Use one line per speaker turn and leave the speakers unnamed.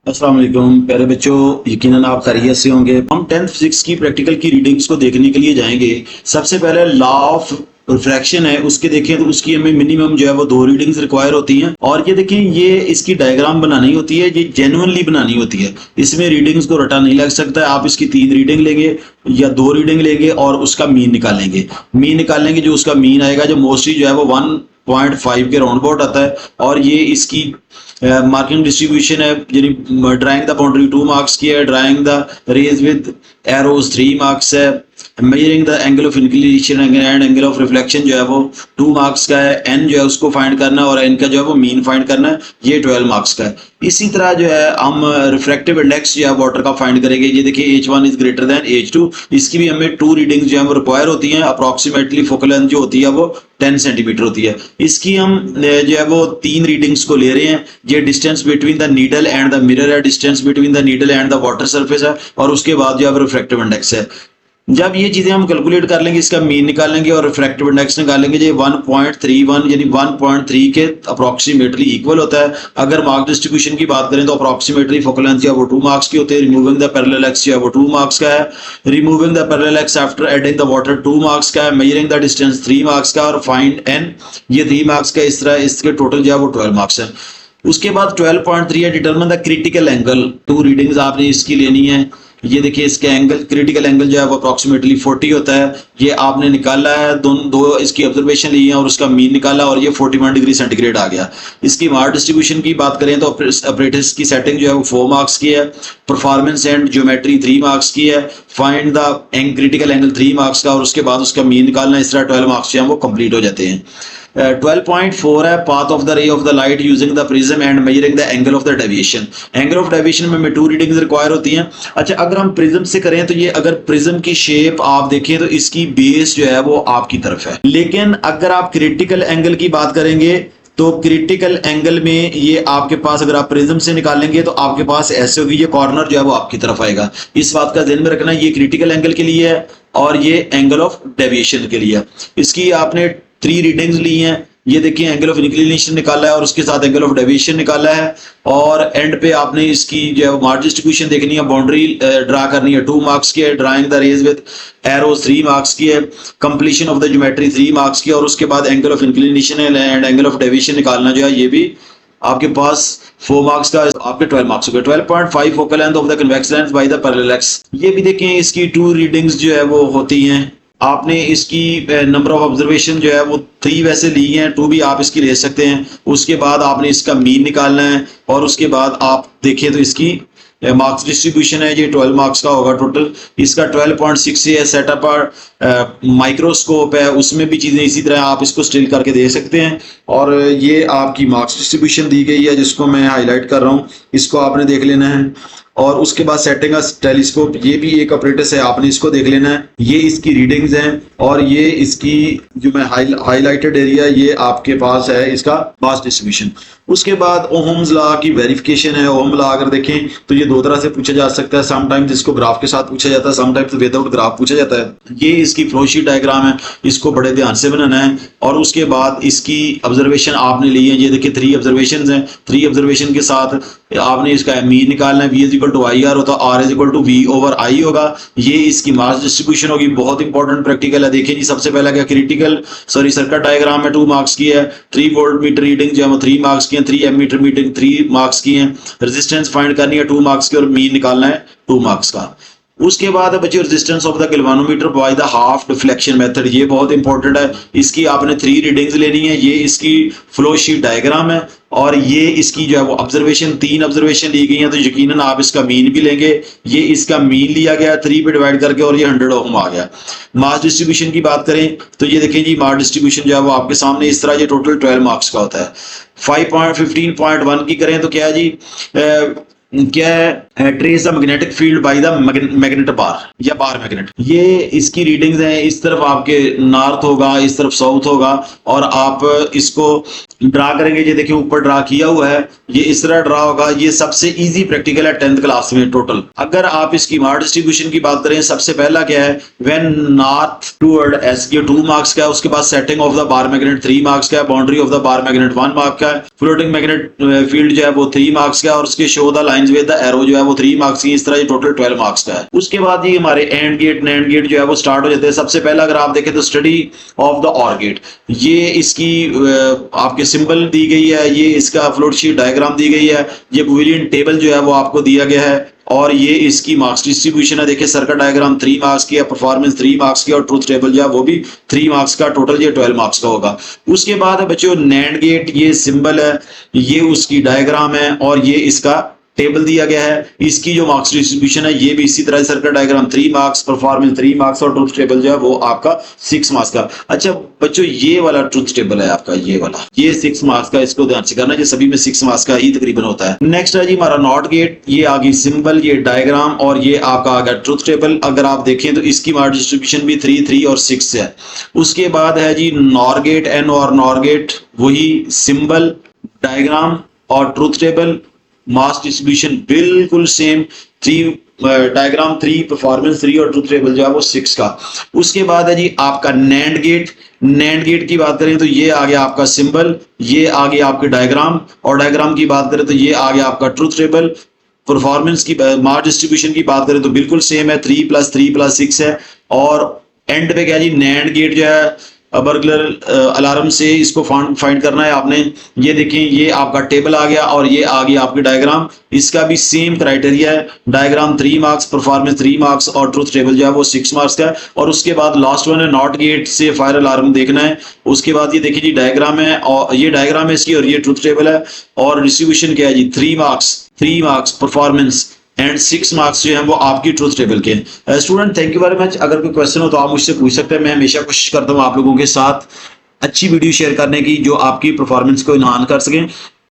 अस्सलाम वालेकुम प्यारे बच्चों, यकीनन आप खैरियत से होंगे। हम 10th फिजिक्स की प्रैक्टिकल की रीडिंग्स को देखने के लिए जाएंगे। सबसे पहले लॉ ऑफ रिफ्रैक्शन है, उसके देखें तो उसकी हमें मिनिमम जो है वो 2 रीडिंग्स रिक्वायर होती हैं। और ये देखें, ये इसकी डायग्राम बनानी होती है, ये जेन्युइनली बनानी होती है। इसमें रीडिंग्स को रटा नहीं लग सकता है। आप इसकी 3 रीडिंग लेंगे या 2 रीडिंग लेंगे और उसका मीन निकालेंगे। मीन निकालेंगे, जो उसका मीन आएगा, जो मोस्टली जो है वो 1.5 के राउंड अबाउट आता है। और ये इसकी मार्किंग डिस्ट्रीब्यूशन है, यानी ड्राइंग द बाउंड्री 2 मार्क्स की है, drawing the rays with arrows 3 marks है, measuring the angle of inclination and angle of reflection जो है वो 2 मार्क्स का है। एन जो है उसको फाइंड करना है और एन का जो है वो मीन फाइंड करना है, ये 12 मार्क्स का है। इसी तरह जो है हम रिफ्रैक्टिव इंडेक्स जो है वाटर का फाइंड करेंगे। ये देखिए H1 is greater than H2, इसकी भी हमें 2 रीडिंग्स जो है वो रिक्वायर होती हैं। अप्रोक्सीमेटली फोकल लेंथ जो होती है वो 10 सेंटीमीटर होती है। इसकी हम जो है वो 3 रीडिंग्स को ले रहे हैं। ये distance between the needle and the mirror है, distance between the needle and the water surface है, और उसके बाद जो है रिफ्रैक्टिव इंडेक्स है। जब ये चीजें हम कैलकुलेट कर लेंगे, इसका मीन निकालेंगे और रिफ्रैक्टिव इंडेक्स निकालेंगे, ये 1.31 यानी 1.3 के अप्रोक्सीमेटली इक्वल होता है। अगर मार्क डिस्ट्रीब्यूशन की बात करें तो अप्रोक्सीमेटली फोकल लेंथ जो है वो 2 मार्क्स की होती है। रिमूविंग द पैरेलल एक्स जो है वो 2 मार्क्स का है। Removing the parallel x after adding the water 2 marks का है। मेजरिंग द डिस्टेंस 3 मार्क्स का, और फाइंड एन ये 3 मार्क्स का। इस तरह इसके टोटल जो है वो 12 मार्क्स है। उसके बाद 12.3 है, determine the critical angle. 2 readings आपने इसकी लेनी है। ये देखिए, इसके एंगल, क्रिटिकल एंगल जो है वो अप्रोक्सीमेटली 40 होता है। ये आपने निकाला है, दो इसकी ऑब्जर्वेशन ली है और उसका मीन निकाला, और ये 41 डिग्री सेंटीग्रेड आ गया। इसकी मार्क डिस्ट्रीब्यूशन की बात करें तो ऑपरेटर्स की सेटिंग जो है वो 4 मार्क्स की है। परफॉर्मेंस एंड ज्योमेट्री 3 मार्क्स की है। Find the critical angle 3 marks का, और उसके बाद उसका मीन निकालना। इस तरह 12 मार्क्स जो है वो कंप्लीट हो जाते हैं। 12.4 है, path of the ray of the light using the prism and measuring the angle of the deviation. Angle of deviation में 2 रीडिंग्स रिक्वायर होती हैं। अच्छा, अगर हम प्रिज्म से करें तो ये, अगर प्रिज्म की शेप आप देखें तो इसकी बेस जो है वो आपकी तरफ है। लेकिन अगर आप क्रिटिकल एंगल की बात करेंगे तो क्रिटिकल एंगल में ये आपके पास, अगर आप प्रिज्म से निकालेंगे तो आपके पास ऐसे होगी, ये कॉर्नर जो है वो आपकी तरफ आएगा। इस बात का ध्यान में रखना, ये क्रिटिकल एंगल के लिए है और ये एंगल ऑफ डेविएशन के लिए है। इसकी आपने 3 रीडिंग्स ली हैं। ये देखिए, एंगल ऑफ इंक्लिनेशन निकाला है और उसके साथ एंगल ऑफ डेविएशन निकाला है, और एंड पे आपने इसकी जो है मार्क डिस्ट्रीब्यूशन देखनी है। बाउंड्री ड्रा करनी है, 2 मार्क्स की है। Drawing the rays with arrows 3 marks की है। Completion of the geometry 3 marks की, और उसके बाद angle of inclination and angle of deviation निकालना जो है, ये भी आपके पास 4 मार्क्स का, आपके 12 मार्क्स हो गए। 12.5 focal length of the convex lens by the parallel x. ये भी देखें, इसकी 2 रीडिंग्स जो है वो होती हैं। आपने इसकी नंबर ऑफ ऑब्जर्वेशन जो है वो 3 वैसे ली हैं, 2 भी आप इसकी ले सकते हैं। उसके बाद आपने इसका मीन निकालना है, और उसके बाद आप देखें तो इसकी मार्क्स डिस्ट्रीब्यूशन है, ये 12 मार्क्स का होगा टोटल। इसका 12.6 है। सेटअप माइक्रोस्कोप है, उसमें भी चीज़ें इसी तरह आप इसको स्टिल करके दे सकते हैं। और ये आपकी मार्क्स डिस्ट्रीब्यूशन दी गई है, जिसको मैं हाईलाइट कर रहा हूँ, इसको आपने देख लेना है। और उसके बाद सेटिंग टेलीस्कोप, ये भी एक ऑपरेटस है, आपने इसको देख लेना है। ये इसकी रीडिंग्स हैं, और ये इसकी जो मैं हाईलाइटेड एरिया, ये आपके पास है इसका मास डिस्ट्रीब्यूशन। उसके बाद ओहम्स लॉ की वेरिफिकेशन है। ओहम लॉ अगर देखें तो ये 2 तरह से पूछा जा सकता है। समटाइम्स इसको ग्राफ के साथ पूछा जाता है, समटाइम्स विदाउट ग्राफ पूछा जाता है। ये इसकी फ्लोशीट डायग्राम है, इसको बड़े ध्यान से बनाना है। और उसके बाद इसकी ऑब्जर्वेशन आपने ली है। ये देखिए 3 ऑब्जर्वेशन हैं। 3 ऑब्जर्वेशन के साथ आपने इसका मीन निकालना है। V is equal to I R होता है, R is equal to V over I होगा। ये इसकी मास डिस्ट्रीब्यूशन होगी। बहुत इंपॉर्टेंट प्रैक्टिकल है। देखिए जी, सबसे पहला क्या, सर्किट डायग्राम है, 2 मार्क्स की है। 3 वोल्ट मीटर रीडिंग जो है 3 मार्क्स की है। 3 एमीटर मीटिंग 3 मार्क्स की है। रेजिस्टेंस फाइंड करनी है 2 मार्क्स की, और मीन निकालना है 2 मार्क्स का। उसके बाद बच्चे, resistance of the galvanometer by the half deflection method, ये बहुत इंपॉर्टेंट है। इसकी आपने 3 रीडिंग्स लेनी है। ये इसकी फ्लो शीट डायग्राम है, और ये इसकी जो है वो ऑब्जर्वेशन, 3 ऑब्जर्वेशन ली गई हैं, तो यकीनन आप इसका मीन भी लेंगे। ये इसका मीन लिया गया 3 पे डिवाइड करके, और ये 100 ओम आ गया। मास डिस्ट्रीब्यूशन की बात करें तो ये देखें जी, मास डिस्ट्रीब्यूशन जो है वो आपके सामने इस तरह, ये टोटल 12 मार्क्स का होता है। 15.1 की करें तो क्या है जी, क्या है, trace the magnetic field by the magnet bar या बार मैग्नेट। ये इसकी रीडिंग्स हैं। इस तरफ आपके नॉर्थ होगा, इस तरफ साउथ होगा, और आप इसको ड्रा करेंगे। ये देखिए, ऊपर ड्रा किया हुआ है, ये इस तरह ड्रा होगा। ये सबसे इजी प्रैक्टिकल है 10th क्लास में टोटल। अगर आप इसकी मार्क डिस्ट्रीब्यूशन की बात करें, सबसे पहला क्या है, व्हेन नॉर्थ टूवर्ड एस, ये 2 मार्क्स का है। उसके बाद setting of the bar magnet 3 marks का है। Boundary of the bar magnet 1 mark का है। फ्लोटिंग मैग्नेट फील्ड जो है वो 3 मार्क्स का है, और उसके show the lines with the arrow जो है वो 3 मार्क्स की। इस तरह ये टोटल 12 मार्क्स का है। उसके बाद ये हमारे एंड गेट नैंड गेट जो है वो स्टार्ट हो जाते हैं। सबसे पहला अगर आप देखें तो study of the OR gate, ये इसकी आपके सिंबल दी गई है, ये इसका फ्लोट शीट डायग्राम दी गई है, ये बुलियन टेबल जो है वो आपको दिया गया है, और ये इसकी मार्क्स डिस्ट्रीब्यूशन है। देखिए सर्किट डायग्राम 3 मार्क्स की है, परफॉर्मेंस 3 मार्क्स की, और ट्रूथ टेबल जो है वो भी 3 मार्क्स का। टोटल ये 12 मार्क्स का होगा। उसके बाद है बच्चों नैंड गेट, ये सिंबल है, ये उसकी डायग्राम है, और ये इसका टेबल दिया गया है। इसकी जो मार्क्स डिस्ट्रीब्यूशन है ये भी इसी तरह, circuit diagram 3 marks, performance 3 marks, और ट्रूथ टेबल जो है वो आपका 6 मार्क्स का। अच्छा बच्चों ये वाला ट्रूथ टेबल है आपका, ये वाला, ये 6 मार्क्स का, इसको ध्यान से करना, ये सभी में 6 मार्क्स का ही तकरीबन होता है। नेक्स्ट है जी हमारा नॉट गेट, ये आ गई सिंबल, ये डायग्राम, और ये आपका आ गया ट्रूथ टेबल। अगर आप देखें तो इसकी मार्क्स डिस्ट्रीब्यूशन भी 3, 3 और 6 है। उसके बाद है जी नॉर गेट, एन और नॉर गेट, वही सिंबल, डायग्राम और ट्रूथ टेबल, मास डिस्ट्रीब्यूशन बिल्कुल सेम, 3 डायग्राम 3, परफॉर्मेंस 3, और ट्रूथ टेबल जो है वो 6 का। उसके बाद है जी आपका नैंड गेट। नैंड गेट की बात करें तो ये आ गया आपका सिंबल, ये आ गया आपके डायग्राम, और डायग्राम की बात करें तो ये आ गया आपका ट्रूथ टेबल। परफॉर्मेंस की मार्क्स डिस्ट्रीब्यूशन की बात करें तो बिल्कुल सेम है, 3 + 3 + 6 है। और एंड पे क्या जी नैंड गेट जो है बर्गलर अलार्म से इसको फाइंड करना है आपने। ये देखें ये आपका टेबल आ गया, और ये आ गया आपकी डायग्राम, इसका भी सेम क्राइटेरिया है। डायग्राम 3 मार्क्स, परफॉर्मेंस 3 मार्क्स, और ट्रूथ टेबल जो है वो 6 मार्क्स का है। और उसके बाद लास्ट वन है नॉट गेट से फायर अलार्म देखना है। उसके बाद ये देखिए जी डायग्राम है, और ये डायग्राम है इसकी, और ये ट्रूथ टेबल है। और डिस्ट्रीब्यूशन क्या है जी 3 मार्क्स परफॉर्मेंस, एंड 6 मार्क्स जो हैं वो आपकी ट्रूथ टेबल के हैं। Student thank you very much. अगर कोई क्वेश्चन हो तो आप मुझसे पूछ सकते हैं। मैं हमेशा कोशिश करता हूँ आप लोगों के साथ अच्छी वीडियो शेयर करने की, जो आपकी परफॉर्मेंस को इन्हांस कर सकें।